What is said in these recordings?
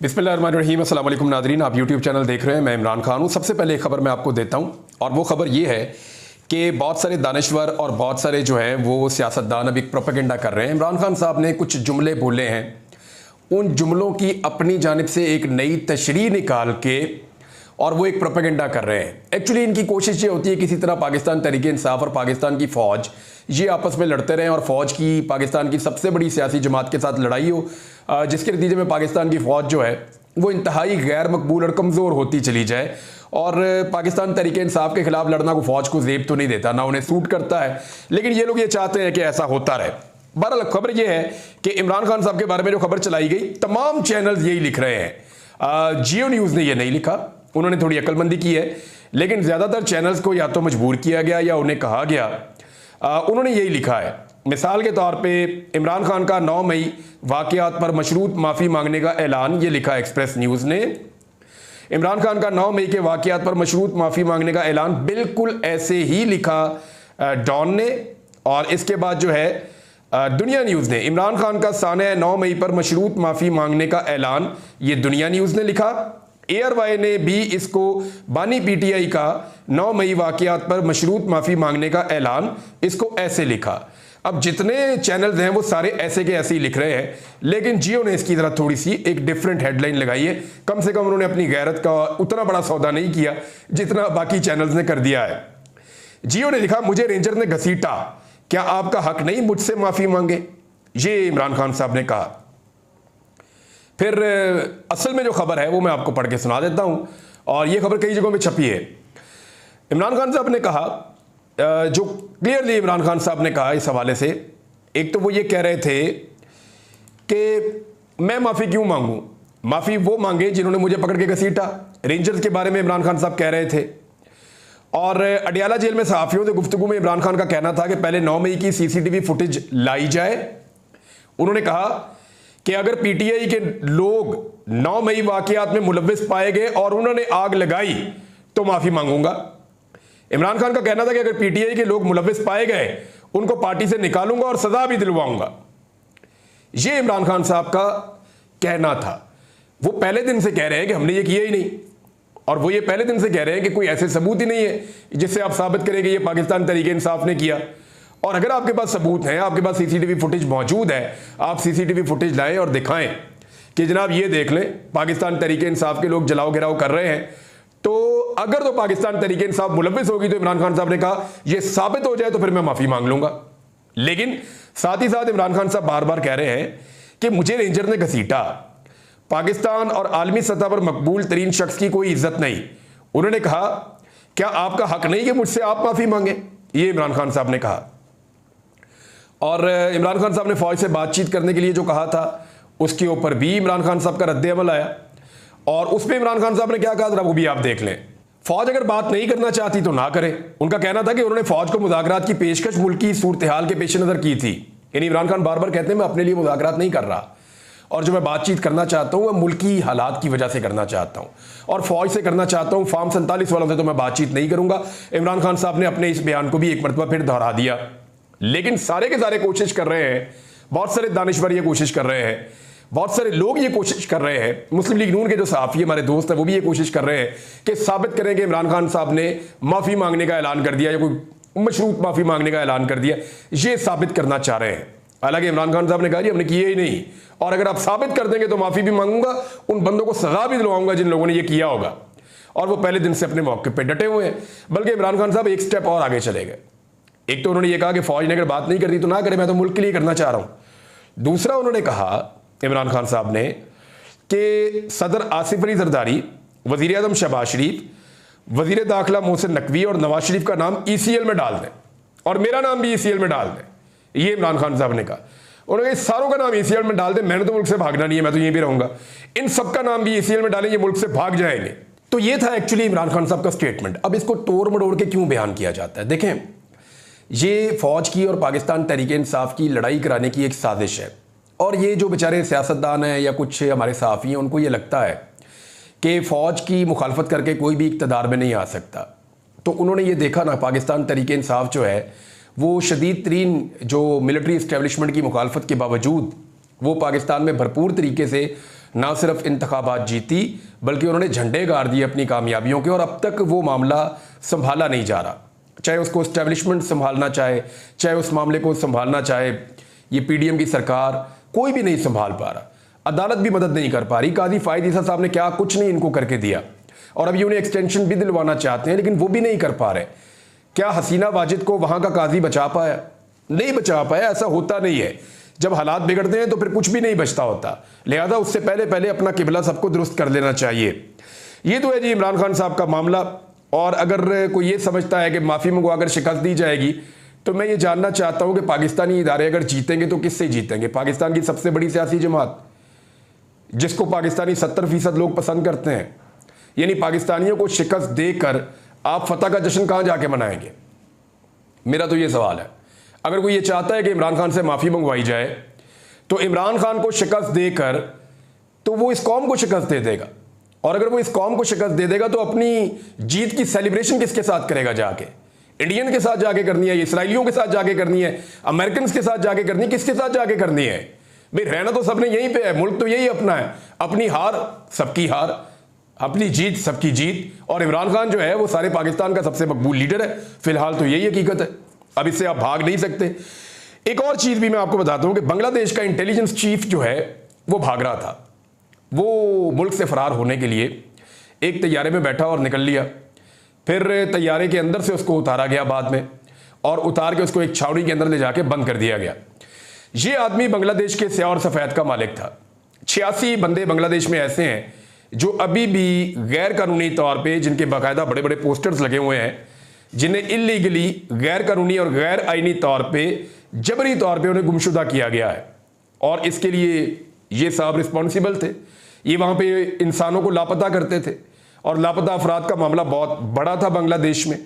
बिस्मिल्लाहिर्रहमानिर्रहीम, अस्सलाम वालेकुम नादरीन। आप यूट्यूब चैनल देख रहे हैं, मैं इमरान खान हूँ। सबसे पहले एक खबर मैं आपको देता हूँ और वो खबर ये है कि बहुत सारे दानिश्वर और बहुत सारे जो हैं वो सियासतदान अभी प्रोपेगेंडा कर रहे हैं। इमरान खान साहब ने कुछ जुमले बोले हैं, उन जुमलों की अपनी जानिब से एक नई तशरीह निकाल के और वो एक प्रोपेगेंडा कर रहे हैं। एक्चुअली इनकी कोशिश ये होती है किसी तरह पाकिस्तान तहरीक इंसाफ और पाकिस्तान की फ़ौज ये आपस में लड़ते रहें और फ़ौज की पाकिस्तान की सबसे बड़ी सियासी जमात के साथ लड़ाई हो, जिसके नतीजे में पाकिस्तान की फ़ौज जो है वो इंतहाई गैर मकबूल और कमज़ोर होती चली जाए। और पाकिस्तान तहरीक इंसाफ के खिलाफ लड़ना को फ़ौज को ज़ेब तो नहीं देता, ना उन्हें सूट करता है, लेकिन ये लोग ये चाहते हैं कि ऐसा होता रहे। बहरहाल खबर ये है कि इमरान खान साहब के बारे में जो खबर चलाई गई, तमाम चैनल्स यही लिख रहे हैं। जियो न्यूज़ ने यह नहीं लिखा, उन्होंने थोड़ी अक्लमंदी की है, लेकिन ज़्यादातर चैनल्स को या तो मजबूर किया गया या उन्हें कहा गया, उन्होंने यही लिखा है। मिसाल के तौर पे इमरान खान का 9 मई वाक़यात पर मशरूत माफ़ी मांगने का ऐलान, ये लिखा एक्सप्रेस न्यूज़ ने। इमरान खान का 9 मई के वाक़यात पर मशरूत माफ़ी मांगने का ऐलान बिल्कुल ऐसे ही लिखा डॉन ने। और इसके बाद जो है दुनिया न्यूज़ ने इमरान खान का साने 9 मई पर मशरूत माफ़ी मांगने का ऐलान, ये दुनिया न्यूज़ ने लिखा। एयरवाई ने भी इसको बानी पीटीआई का 9 मई वाक़यात पर मशरूत माफ़ी मांगने का ऐलान, इसको ऐसे लिखा। अब जितने चैनल्स हैं वो सारे ऐसे के ऐसे ही लिख रहे हैं, लेकिन जियो ने इसकी तरह थोड़ी सी एक डिफरेंट हेडलाइन लगाई है। कम से कम उन्होंने अपनी गैरत का उतना बड़ा सौदा नहीं किया जितना बाकी चैनल्स ने कर दिया है। जियो ने लिखा, मुझे रेंजर ने घसीटा, क्या आपका हक नहीं मुझसे माफ़ी मांगे, ये इमरान खान साहब ने कहा। फिर असल में जो खबर है वो मैं आपको पढ़ के सुना देता हूं, और ये खबर कई जगहों में छपी है। इमरान खान साहब ने कहा, जो क्लियरली इमरान खान साहब ने कहा इस हवाले से, एक तो वो ये कह रहे थे कि मैं माफ़ी क्यों मांगूं, माफ़ी वो मांगे जिन्होंने मुझे पकड़ के घसीटा। रेंजर्स के बारे में इमरान खान साहब कह रहे थे। और अडियाला जेल में सहाफ़ियों से गुफ्तगू में इमरान खान का कहना था कि पहले 9 मई की सीसीटीवी फुटेज लाई जाए। उन्होंने कहा कि अगर पीटीआई के लोग 9 मई वाक़यात में मुलव्विस पाए गए और उन्होंने आग लगाई तो माफ़ी मांगूंगा। इमरान खान का कहना था कि अगर पीटीआई के लोग मुलव्विस पाए गए उनको पार्टी से निकालूंगा और सजा भी दिलवाऊंगा। यह इमरान खान साहब का कहना था। वो पहले दिन से कह रहे हैं कि हमने ये किया ही नहीं, और वो ये पहले दिन से कह रहे हैं कि कोई ऐसे सबूत ही नहीं है जिससे आप साबित करें कि ये पाकिस्तान तहरीक इंसाफ ने किया। और अगर आपके पास सबूत हैं, आपके पास सीसीटीवी फुटेज मौजूद है, आप सीसीटीवी फुटेज लाएं और दिखाएं कि जनाब ये देख लें पाकिस्तान तहरीक इंसाफ के लोग जलाओ गिराओ कर रहे हैं। तो अगर तो पाकिस्तान तहरीक इंसाफ मुलव्विस होगी, तो इमरान खान साहब ने कहा यह साबित हो जाए तो फिर मैं माफ़ी मांग लूंगा। लेकिन साथ ही साथ इमरान खान साहब बार बार कह रहे हैं कि मुझे रेंजर ने घसीटा, पाकिस्तान और आलमी सतह पर मकबूल तरीन शख्स की कोई इज्जत नहीं। उन्होंने कहा, क्या आपका हक नहीं कि मुझसे आप माफ़ी मांगे, ये इमरान खान साहब ने कहा। और इमरान खान साहब ने फ़ौज से बातचीत करने के लिए जो कहा था, उसके ऊपर भी इमरान खान साहब का रद्द अमल आया, और उस पर इमरान खान साहब ने क्या कहा, वो भी आप देख लें। फ़ौज अगर बात नहीं करना चाहती तो ना करे। उनका कहना था कि उन्होंने फ़ौज को मुज़ाकरात की पेशकश मुल्क की सूरत हाल के पेश नज़र की थी। यानी इमरान खान बार बार कहते हैं मैं अपने लिए मुज़ाकरात नहीं कर रहा, और जो मैं बातचीत करना चाहता हूँ वह मुल्की हालात की वजह से करना चाहता हूँ, और फ़ौज से करना चाहता हूँ। फार्म 47 वालों से तो मैं बातचीत नहीं करूँगा। इमरान खान साहब ने अपने इस बयान को भी एक मरतबा फिर दोहरा दिया। लेकिन सारे के सारे कोशिश कर रहे हैं, बहुत सारे दानिश्वर ये कोशिश कर रहे हैं, बहुत सारे लोग ये कोशिश कर रहे हैं, मुस्लिम लीग नून के जो सहाफ़ी हमारे दोस्त हैं वो भी ये कोशिश कर रहे हैं कि साबित करें कि इमरान खान साहब ने माफ़ी मांगने का ऐलान कर दिया या कोई मशरूत माफ़ी मांगने का ऐलान कर दिया, ये साबित करना चाह रहे हैं। हालांकि इमरान खान साहब ने कहा जी हमने किए ही नहीं, और अगर आप साबित कर देंगे तो माफ़ी भी मांगूंगा, उन बंदों को सजा भी दिलवाऊंगा जिन लोगों ने ये किया होगा। और वो पहले दिन से अपने मौके पर डटे हुए हैं। बल्कि इमरान खान साहब एक स्टेप और आगे चले गए। एक तो उन्होंने ये कहा कि फ़ौज ने अगर बात नहीं करती तो ना करे, मैं तो मुल्क के लिए करना चाह रहा हूं। दूसरा उन्होंने कहा इमरान खान साहब ने कि सदर आसिफ अली जरदारी, वज़ीर आज़म शहबाज शरीफ, वज़ीर दाखिला मोहसिन नकवी और नवाज शरीफ का नाम ECL में डाल दें, और मेरा नाम भी ECL में डाल दें। ये इमरान खान साहब ने कहा। उन्होंने कहा सारों का नाम ECL में डाल दें, मैंने तो मुल्क से भागना नहीं है, मैं तो यहीं भी रहूंगा, इन सबका नाम भी ECL में डालें, ये मुल्क से भाग जाएंगे। तो ये था एक्चुअली इमरान खान साहब का स्टेटमेंट। अब इसको तोड़ मड़ोड़ के क्यों बयान किया जाता है? देखें, ये फ़ौज की और पाकिस्तान तहरीक इंसाफ की लड़ाई कराने की एक साजिश है, और ये जो बेचारे सियासतदान हैं या कुछ हमारे सहाफ़ी हैं, उनको ये लगता है कि फ़ौज की मुखालफत करके कोई भी इक़्तिदार में नहीं आ सकता। तो उन्होंने ये देखा ना, पाकिस्तान तहरीक इंसाफ जो है वो शदीद तरीन जो मिलिट्री इस्टेब्लिशमेंट की मुखालफत के बावजूद वो पाकिस्तान में भरपूर तरीके से ना सिर्फ इंतखाबात जीती बल्कि उन्होंने झंडे गाड़ दिए अपनी कामयाबियों के, और अब तक वो मामला संभाला नहीं जा रहा। चाहे उसको एस्टेब्लिशमेंट संभालना चाहे, चाहे उस मामले को संभालना चाहे ये पीडीएम की सरकार, कोई भी नहीं संभाल पा रहा। अदालत भी मदद नहीं कर पा रही। काजी फायद ईसा साहब ने क्या कुछ नहीं इनको करके दिया, और अभी उन्हें एक्सटेंशन भी दिलवाना चाहते हैं, लेकिन वो भी नहीं कर पा रहे। क्या हसीना वाजिद को वहां का काजी बचा पाया? नहीं बचा पाया। ऐसा होता नहीं है, जब हालात बिगड़ते हैं तो फिर कुछ भी नहीं बचता होता। लिहाजा उससे पहले पहले अपना किबला सबको दुरुस्त कर लेना चाहिए। ये तो है जी इमरान खान साहब का मामला। और अगर कोई ये समझता है कि माफ़ी मंगवाकर शिकस्त दी जाएगी, तो मैं ये जानना चाहता हूं कि पाकिस्तानी इदारे अगर जीतेंगे तो किससे जीतेंगे? पाकिस्तान की सबसे बड़ी सियासी जमात जिसको पाकिस्तानी 70% लोग पसंद करते हैं, यानी पाकिस्तानियों को शिकस्त देकर आप फतह का जश्न कहां जाके मनाएंगे? मेरा तो ये सवाल है। अगर कोई ये चाहता है कि इमरान खान से माफ़ी मंगवाई जाए, तो इमरान खान को शिकस्त देकर तो वो इस कौम को शिकस्त दे देगा, और अगर वो इस कौम को शिकस्त दे देगा तो अपनी जीत की सेलिब्रेशन किसके साथ करेगा? जाके इंडियन के साथ जाके करनी है, इसराइलियों के साथ जाके करनी है, अमेरिकन के साथ जाके करनी है, किसके साथ जाके करनी है? भाई रहना तो सबने यहीं पे है, मुल्क तो यही अपना है। अपनी हार सबकी हार, अपनी जीत सबकी जीत। और इमरान खान जो है वो सारे पाकिस्तान का सबसे मकबूल लीडर है। फिलहाल तो यही हकीकत है, अब इससे आप भाग नहीं सकते। एक और चीज भी मैं आपको बताता हूं कि बांग्लादेश का इंटेलिजेंस चीफ जो है वो भाग रहा था। वो मुल्क से फरार होने के लिए एक तैयारे में बैठा और निकल लिया। फिर तैयारे के अंदर से उसको उतारा गया बाद में, और उतार के उसको एक छावनी के अंदर ले जाके बंद कर दिया गया। ये आदमी बांग्लादेश के स्याह और सफ़ेद का मालिक था। 86 बंदे बांग्लादेश में ऐसे हैं जो अभी भी गैर कानूनी तौर पे, जिनके बाकायदा बड़े बड़े पोस्टर्स लगे हुए हैं, जिन्हें इलीगली, गैर कानूनी और गैर आईनी तौर पे, जबरी तौर पे उन्हें गुमशुदा किया गया है। और इसके लिए ये साहब रिस्पॉन्सिबल थे। ये वहाँ पे इंसानों को लापता करते थे, और लापता अफराद का मामला बहुत बड़ा था बांग्लादेश में।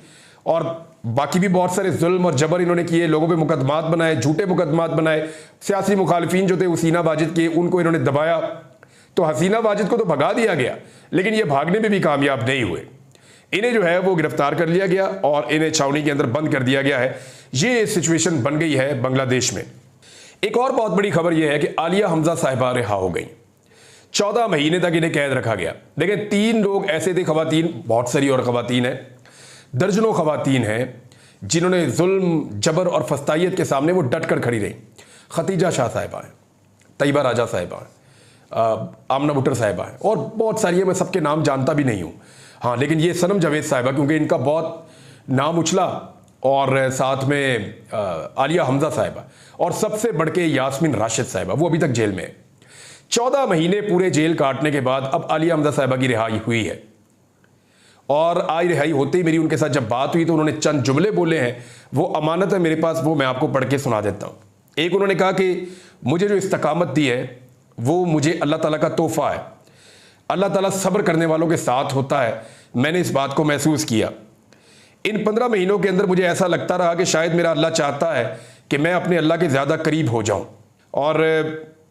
और बाकी भी बहुत सारे जुल्म और जबर इन्होंने किए, लोगों पे मुकदमात बनाए, झूठे मुकदमात बनाए। सियासी मुखालिफिन जो थे हसीना वाजिद के, उनको इन्होंने दबाया। तो हसीना वाजिद को तो भगा दिया गया, लेकिन ये भागने में भी कामयाब नहीं हुए। इन्हें जो है वो गिरफ्तार कर लिया गया और इन्हें छावनी के अंदर बंद कर दिया गया है। ये सिचुएशन बन गई है बांग्लादेश में। एक और बहुत बड़ी खबर यह है कि आलिया हमजा साहिबा रिहा हो गई। 14 महीने तक इन्हें कैद रखा गया। देखें, 3 लोग ऐसे थे, खवातीन, बहुत सारी और खवातीन हैं, दर्जनों खवातीन हैं जिन्होंने जुल्म, जबर और फस्तायत के सामने वो डट कर खड़ी रही। खतीजा शाह साहिबा हैं, तैयबा राजा साहिबा हैं, आमना बुटर साहिबा हैं, और बहुत सारी है, मैं सबके नाम जानता भी नहीं हूँ। हाँ, लेकिन ये सनम जावेद साहिबा, क्योंकि इनका बहुत नाम उछला, और साथ में आलिया हमजा साहिबा, और सबसे बढ़ के यास्मीन राशिद साहिबा, वो अभी तक जेल में है। 14 महीने पूरे जेल काटने के बाद अब आलिया हमजा साहिबा की रिहाई हुई है। और आज रिहाई होते ही मेरी उनके साथ जब बात हुई तो उन्होंने चंद जुमले बोले हैं, वो अमानत है मेरे पास, वो मैं आपको पढ़ के सुना देता हूँ। एक उन्होंने कहा कि मुझे जो इस्तकामत दी है वो मुझे अल्लाह ताला का तोहफा है। अल्लाह ताला सब्र करने वालों के साथ होता है, मैंने इस बात को महसूस किया। इन 15 महीनों के अंदर मुझे ऐसा लगता रहा कि शायद मेरा अल्लाह चाहता है कि मैं अपने अल्लाह के ज़्यादा करीब हो जाऊं, और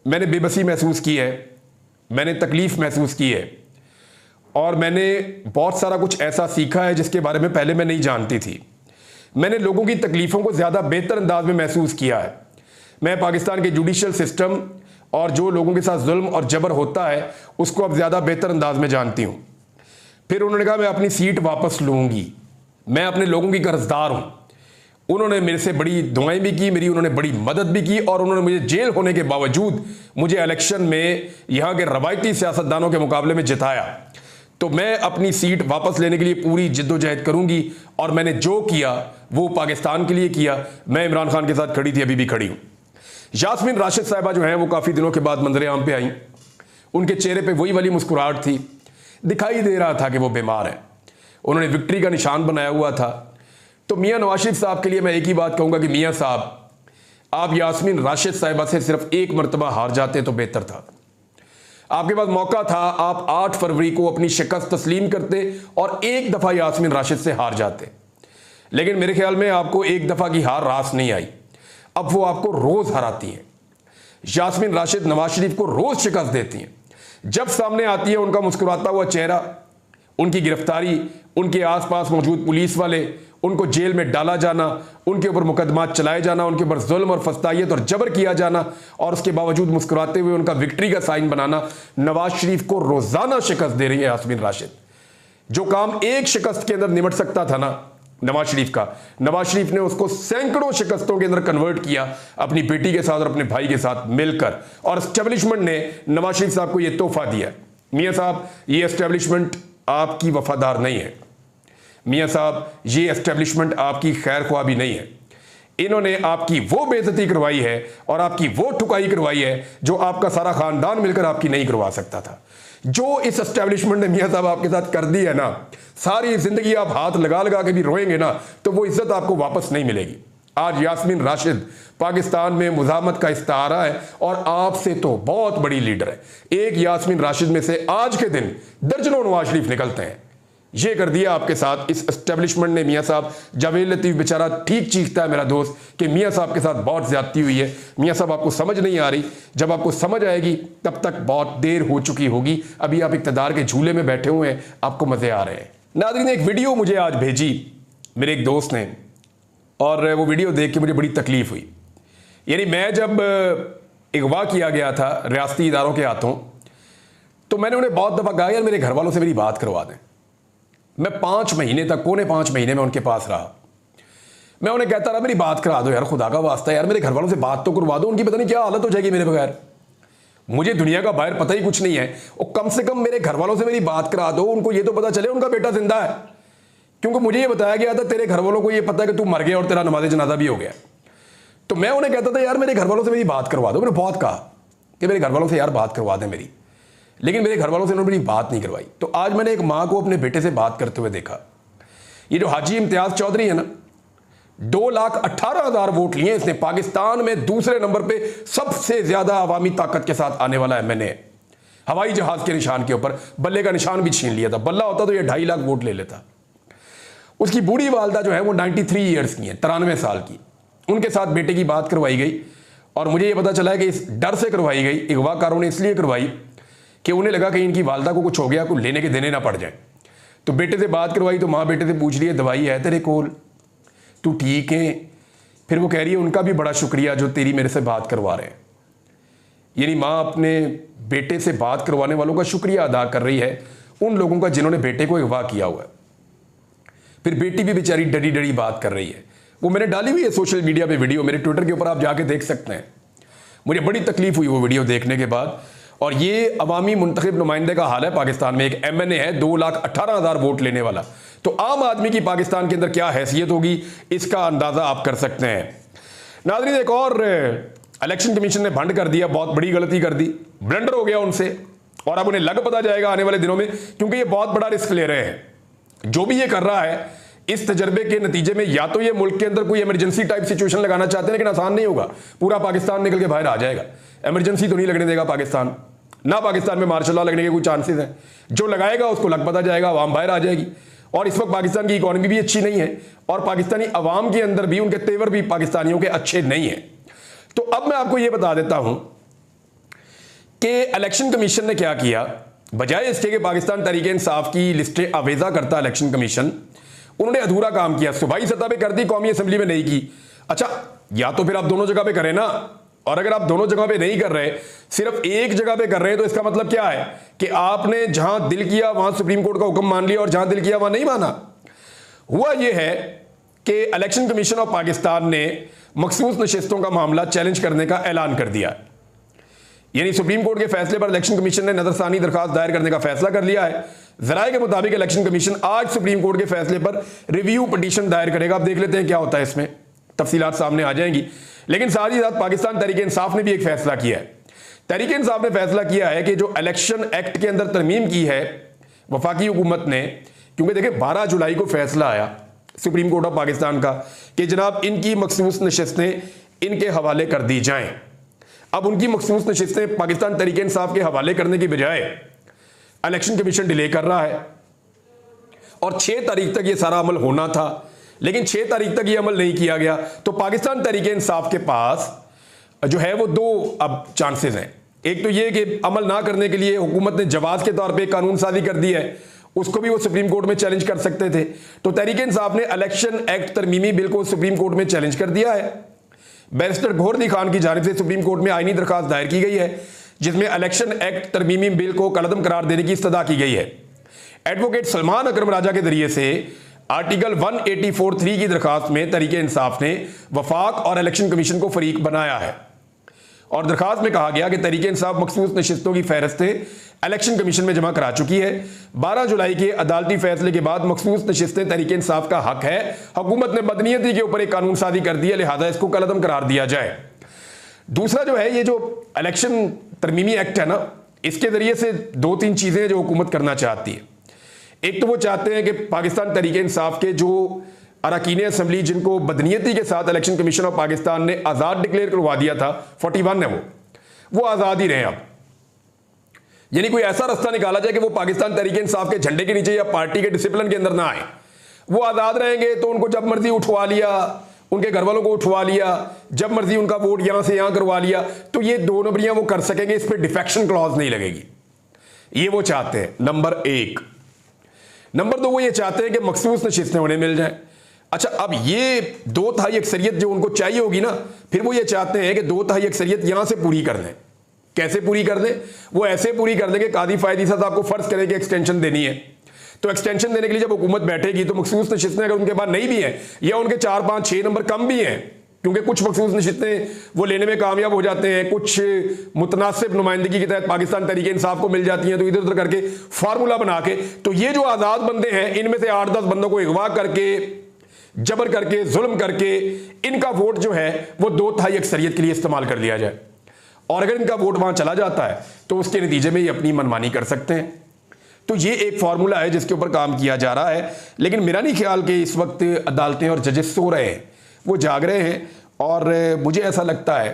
मैंने बेबसी महसूस की है, मैंने तकलीफ़ महसूस की है, और मैंने बहुत सारा कुछ ऐसा सीखा है जिसके बारे में पहले मैं नहीं जानती थी। मैंने लोगों की तकलीफ़ों को ज़्यादा बेहतर अंदाज में महसूस किया है। मैं पाकिस्तान के जुडिशल सिस्टम और जो लोगों के साथ जुल्म और जबर होता है उसको अब ज़्यादा बेहतर अंदाज में जानती हूँ। फिर उन्होंने कहा मैं अपनी सीट वापस लूँगी, मैं अपने लोगों की कर्जदार हूँ। उन्होंने मेरे से बड़ी दुआएं भी की, मेरी उन्होंने बड़ी मदद भी की, और उन्होंने मुझे जेल होने के बावजूद मुझे इलेक्शन में यहाँ के रवायती सियासतदानों के मुकाबले में जिताया। तो मैं अपनी सीट वापस लेने के लिए पूरी जिद्दोजहद करूंगी, और मैंने जो किया वो पाकिस्तान के लिए किया। मैं इमरान खान के साथ खड़ी थी, अभी भी खड़ी हूँ। यास्मीन राशिद साहिबा जो हैं वो काफ़ी दिनों के बाद मंजरे आम पे आई। उनके चेहरे पे वही वाली मुस्कुराहट थी, दिखाई दे रहा था कि वो बीमार है। उन्होंने विक्ट्री का निशान बनाया हुआ था। तो मियाँ नवाज शरीफ साहब के लिए मैं एक ही बात कहूँगा कि मियाँ साहब, आप यास्मीन राशिद साहिबा से सिर्फ एक मरतबा हार जाते तो बेहतर था। आपके पास मौका था, आप 8 फरवरी को अपनी शिकस्त तस्लीम करते और एक दफ़ा यास्मीन राशिद से हार जाते। लेकिन मेरे ख्याल में आपको एक दफ़ा की हार रास नहीं आई, अब वो आपको रोज़ हराती हैं। यास्मीन राशिद नवाज शरीफ को रोज़ शिकस्त देती हैं। जब सामने आती है उनका मुस्कुराता हुआ चेहरा, उनकी गिरफ्तारी, उनके आसपास मौजूद पुलिस वाले, उनको जेल में डाला जाना, उनके ऊपर मुकदमा चलाए जाना, उनके ऊपर जुल्म और फस्तायत और जबर किया जाना और उसके बावजूद मुस्कुराते हुए उनका विक्ट्री का साइन बनाना, नवाज शरीफ को रोजाना शिकस्त दे रही है यास्मीन राशिद। जो काम एक शिकस्त के अंदर निमट सकता था ना नवाज शरीफ का, नवाज शरीफ ने उसको सैकड़ों शिकस्तों के अंदर कन्वर्ट किया अपनी बेटी के साथ और अपने भाई के साथ मिलकर। और एस्टेब्लिशमेंट ने नवाज शरीफ साहब को यह तोहफा दिया। मियां साहब, ये एस्टेब्लिशमेंट आपकी वफादार नहीं है। मियां साहब, ये एस्टेब्लिशमेंट आपकी खैर ख्वाह भी नहीं है। इन्होंने आपकी वो बेइज्जती करवाई है और आपकी वो ठुकाई करवाई है जो आपका सारा खानदान मिलकर आपकी नहीं करवा सकता था। जो इस एस्टेब्लिशमेंट ने मियां साहब आपके साथ कर दी है ना, सारी जिंदगी आप हाथ लगा लगा के भी रोएंगे ना तो वो इज्जत आपको वापस नहीं मिलेगी। आज यास्मीन राशिद पाकिस्तान में मुजामत का इस्तारा है और आपसे तो बहुत बड़ी लीडर है। एक यास्मीन राशिद में से आज के दिन दर्जनों नवाज शरीफ निकलते हैं। ये कर दिया आपके साथ इस एस्टेब्लिशमेंट ने। मियां साहब, जावेद लतीफ बेचारा ठीक चीखता है मेरा दोस्त कि मियां साहब के साथ बहुत ज्यादती हुई है। मियां साहब, आपको समझ नहीं आ रही, जब आपको समझ आएगी तब तक बहुत देर हो चुकी होगी। अभी आप इक्तदार के झूले में बैठे हुए हैं, आपको मजे आ रहे हैं। नाज़रीन, एक वीडियो मुझे आज भेजी मेरे एक दोस्त ने और वो वीडियो देख के मुझे बड़ी तकलीफ हुई। यानी मैं जब अगवा किया गया था रियासती इदारों के हाथों तो मैंने उन्हें बहुत दफ़ा कहा यार मेरे घर वालों से मेरी बात करवा दें। मैं 5 महीने तक, पौने 5 महीने में उनके पास रहा। मैं उन्हें कहता रहा मेरी बात करा दो यार, खुदा का वास्ता यार मेरे घर वालों से बात तो करवा दो, उनकी पता नहीं क्या हालत हो जाएगी मेरे बगैर। मुझे दुनिया का बाहर पता ही कुछ नहीं है, और कम से कम मेरे घर वालों से मेरी बात करा दो, उनको ये तो पता चले उनका बेटा जिंदा है। क्योंकि मुझे ये बताया गया था तेरे घर वालों को ये पता है कि तू मर गया और तेरा नमाज जनाजा भी हो गया। तो मैं उन्हें कहता था यार मेरे घर वालों से मेरी बात करवा दो। मैंने बहुत कहा कि मेरे घर वालों से यार बात करवा दें मेरी, लेकिन मेरे घर वालों से उन्होंने मेरी बात नहीं करवाई। तो आज मैंने एक माँ को अपने बेटे से बात करते हुए देखा। ये जो हाजी इम्तियाज चौधरी है ना, 2,18,000 वोट लिए इसने। पाकिस्तान में दूसरे नंबर पे सबसे ज्यादा अवामी ताकत के साथ आने वाला MNA। हवाई जहाज के निशान के ऊपर बल्ले का निशान भी छीन लिया था। बल्ला होता तो ये 2.5 लाख वोट ले लेता। उसकी बूढ़ी वालदा जो है वो 93 ईयर्स की है, 93 साल की। उनके साथ बेटे की बात करवाई गई और मुझे ये पता चला है कि इस डर से करवाई गई, अगवाकारों ने इसलिए करवाई कि उन्हें लगा कि इनकी वालदा को कुछ हो गया, कुछ लेने के देने ना पड़ जाए। तो बेटे से बात करवाई तो माँ बेटे से पूछ रही है दवाई है तेरे कोल, तू ठीक है? फिर वो कह रही है उनका भी बड़ा शुक्रिया जो तेरी मेरे से बात करवा रहे हैं। यानी माँ अपने बेटे से बात करवाने वालों का शुक्रिया अदा कर रही है, उन लोगों का जिन्होंने बेटे को अगवा किया हुआ है। फिर बेटी भी बेचारी डरी डरी बात कर रही है। वो मैंने डाली हुई है सोशल मीडिया पे वीडियो, मेरे ट्विटर के ऊपर आप जाके देख सकते हैं। मुझे बड़ी तकलीफ हुई वो वीडियो देखने के बाद। और ये अवामी मुंतखब नुमाइंदे का हाल है पाकिस्तान में। एक MNA है 2,18,000 वोट लेने वाला, तो आम आदमी की पाकिस्तान के अंदर क्या हैसियत होगी इसका अंदाजा आप कर सकते हैं। नाज़रीन, एक और इलेक्शन कमीशन ने भंड कर दिया, बहुत बड़ी गलती कर दी, ब्लंडर हो गया उनसे। और अब उन्हें लग पता जाएगा आने वाले दिनों में, क्योंकि ये बहुत बड़ा रिस्क ले रहे हैं। जो भी ये कर रहा है इस तजर्बे के नतीजे में या तो ये मुल्क के अंदर कोई इमरजेंसी टाइप सिचुएशन लगाना चाहते हैं, लेकिन आसान नहीं होगा। पूरा पाकिस्तान निकल के बाहर आ जाएगा। इमरजेंसी तो नहीं लगने देगा पाकिस्तान, ना पाकिस्तान में मार्शल लॉ लगने के कोई चांसेस हैं। जो लगाएगा उसको लग पता जाएगा, आवाम बाहर आ जाएगी। और इस वक्त पाकिस्तान की इकॉनमी भी अच्छी नहीं है और पाकिस्तानी अवाम के अंदर भी उनके तेवर भी पाकिस्तानियों के अच्छे नहीं है। तो अब मैं आपको यह बता देता हूं कि इलेक्शन कमीशन ने क्या किया। बजाय इसके कि पाकिस्तान तहरीक-ए-इंसाफ की लिस्टें आवेजा करता इलेक्शन कमीशन, उन्होंने अधूरा काम किया। सूबाई सतह पे कर दी, कौमी असम्बली में नहीं की। अच्छा, या तो फिर आप दोनों जगह पे करें ना, और अगर आप दोनों जगह पे नहीं कर रहे, सिर्फ एक जगह पे कर रहे हैं, तो इसका मतलब क्या है कि आपने जहां दिल किया वहां सुप्रीम कोर्ट का हुक्म मान लिया और जहां दिल किया वहां नहीं माना। हुआ यह है कि इलेक्शन कमीशन ऑफ पाकिस्तान ने मखसूस नशिस्तों का मामला चैलेंज करने का ऐलान कर दिया। यानी सुप्रीम कोर्ट के फैसले पर इलेक्शन कमीशन ने नजरसानी दरखास्त दायर करने का फैसला कर लिया है। जराये के मुताबिक इलेक्शन कमीशन आज सुप्रीम कोर्ट के फैसले पर रिव्यू पिटीशन दायर करेगा। आप देख लेते हैं क्या होता है, इसमें तफसीलात सामने आ जाएंगी। लेकिन साथ ही साथ पाकिस्तान तहरीक-ए-इंसाफ ने भी एक फैसला किया है। तहरीक-ए-इंसाफ ने फैसला किया है कि जो इलेक्शन एक्ट के अंदर तरमीम की है वफाकी हुकूमत ने, क्योंकि देखिए 12 जुलाई को फैसला आया सुप्रीम कोर्ट ऑफ पाकिस्तान का कि जनाब इनकी मखसूस नशिस्तें इनके हवाले कर दी जाएं। अब उनकी मखसूस नशिस्तें पाकिस्तान तहरीक-ए-इंसाफ के हवाले करने की बजाय इलेक्शन कमीशन डिले कर रहा है और 6 तारीख तक ये सारा अमल होना था, लेकिन 6 तारीख तक ये अमल नहीं किया गया। तो पाकिस्तान तहरीक-ए-इंसाफ के पास जो है वो 2 अब चांसेस हैं। एक तो ये कि अमल ना करने के लिए हुकूमत ने जवाब के तौर पे कानून साजी कर दी है, उसको भी वो सुप्रीम कोर्ट में चैलेंज कर सकते थे। तो तहरीक इंसाफ ने इलेक्शन एक्ट तरमीमी बिल को सुप्रीम कोर्ट में चैलेंज कर दिया है। बैरिस्टर घोरदी खान की जानिब से सुप्रीम कोर्ट में आईनी दरखास्त दायर की गई है जिसमें इलेक्शन एक्ट तरमीमी बिल को कलअदम करार देने की इस्तदा की गई है। एडवोकेट सलमान अकरम राजा के जरिए से आर्टिकल 184(3) की दरखास्त में तहरीक इंसाफ ने वफाक और इलेक्शन कमीशन को फरीक बनाया है और दरखास्त में कहा गया कि तहरीक इंसाफ मखसूस नशिस्तों की फहरिस्तें इलेक्शन कमीशन में जमा करा चुकी है। 12 जुलाई के अदालती फैसले के बाद मखसूस नशिस्तें तहरीक इंसाफ का हक है। हुकूमत ने बदनीयती के ऊपर एक कानून साजी कर दिया, लिहाजा इसको कलअदम करार दिया जाए। दूसरा जो है, ये जो इलेक्शन तरमीमी एक्ट है ना, इसके जरिए से 2-3 चीजें जो हुकूमत करना चाहती है। एक तो वो चाहते हैं कि पाकिस्तान तहरीक इंसाफ के जो अरकान असम्बली जिनको बदनीयती के साथ इलेक्शन कमीशन ऑफ पाकिस्तान ने आज़ाद डिक्लेयर करवा दिया था, 41 है वो आज़ाद ही रहे। अब यानी कोई ऐसा रास्ता निकाला जाए कि वो पाकिस्तान तहरीक इंसाफ के झंडे के नीचे या पार्टी के डिसिप्लिन के अंदर ना आए, वो आज़ाद रहेंगे। तो उनको जब मर्जी उठवा लिया, उनके घर वालों को उठवा लिया, जब मर्जी उनका वोट यहां से यहां करवा लिया, तो ये 2 नंबरियां वो कर सकेंगे, इस पर डिफेक्शन क्लॉज नहीं लगेगी। ये वो चाहते हैं, नंबर 1। नंबर 2, वो ये चाहते हैं कि मखसूस नशिस्तें उन्हें मिल जाएं। अच्छा, अब ये 2/3 अक्सरियत जो उनको चाहिए होगी ना, फिर वो ये चाहते हैं कि 2/3 अक्सरियत यहां से पूरी कर दें। कैसे पूरी कर दें? वो ऐसे पूरी कर दें कि कादी फायदी साहब आपको फर्ज करें कि एक्सटेंशन देनी है, तो एक्सटेंशन देने के लिए जब हुकूमत बैठेगी तो मखसूस नशिस्तें अगर उनके पास नहीं भी हैं या उनके 4, 5, 6 नंबर कम भी हैं, क्योंकि कुछ मखसूस नशिस्तें वो लेने में कामयाब हो जाते हैं, कुछ मुतनासिब नुमाइंदगी के तहत पाकिस्तान तहरीक इंसाफ को मिल जाती हैं, तो इधर उधर करके फार्मूला बना के, तो ये जो आज़ाद बंदे हैं इनमें से 8-10 बंदों को अगवा करके, जबर करके, जुल्म करके इनका वोट जो है वो 2/3 अक्सरियत के लिए इस्तेमाल कर लिया जाए। और अगर इनका वोट वहां चला जाता है तो उसके नतीजे में ये अपनी मनमानी कर सकते हैं। तो ये एक फार्मूला है जिसके ऊपर काम किया जा रहा है। लेकिन मेरा नहीं ख्याल कि इस वक्त अदालतें और जजेस सो रहे हैं, वो जाग रहे हैं। और मुझे ऐसा लगता है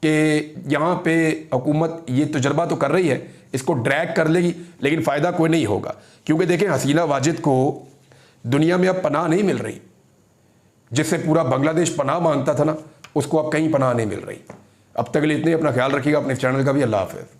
कि यहाँ पे हुकूमत ये तजर्बा तो कर रही है, इसको ड्रैग कर लेगी, लेकिन फ़ायदा कोई नहीं होगा। क्योंकि देखें, हसीना वाजिद को दुनिया में अब पनाह नहीं मिल रही। जिससे पूरा बांग्लादेश पनाह मांगता था ना, उसको अब कहीं पनाह नहीं मिल रही। अब तक के लिए इतने, अपना ख्याल रखिएगा, अपने चैनल का भी। अल्लाह हाफ़िज़।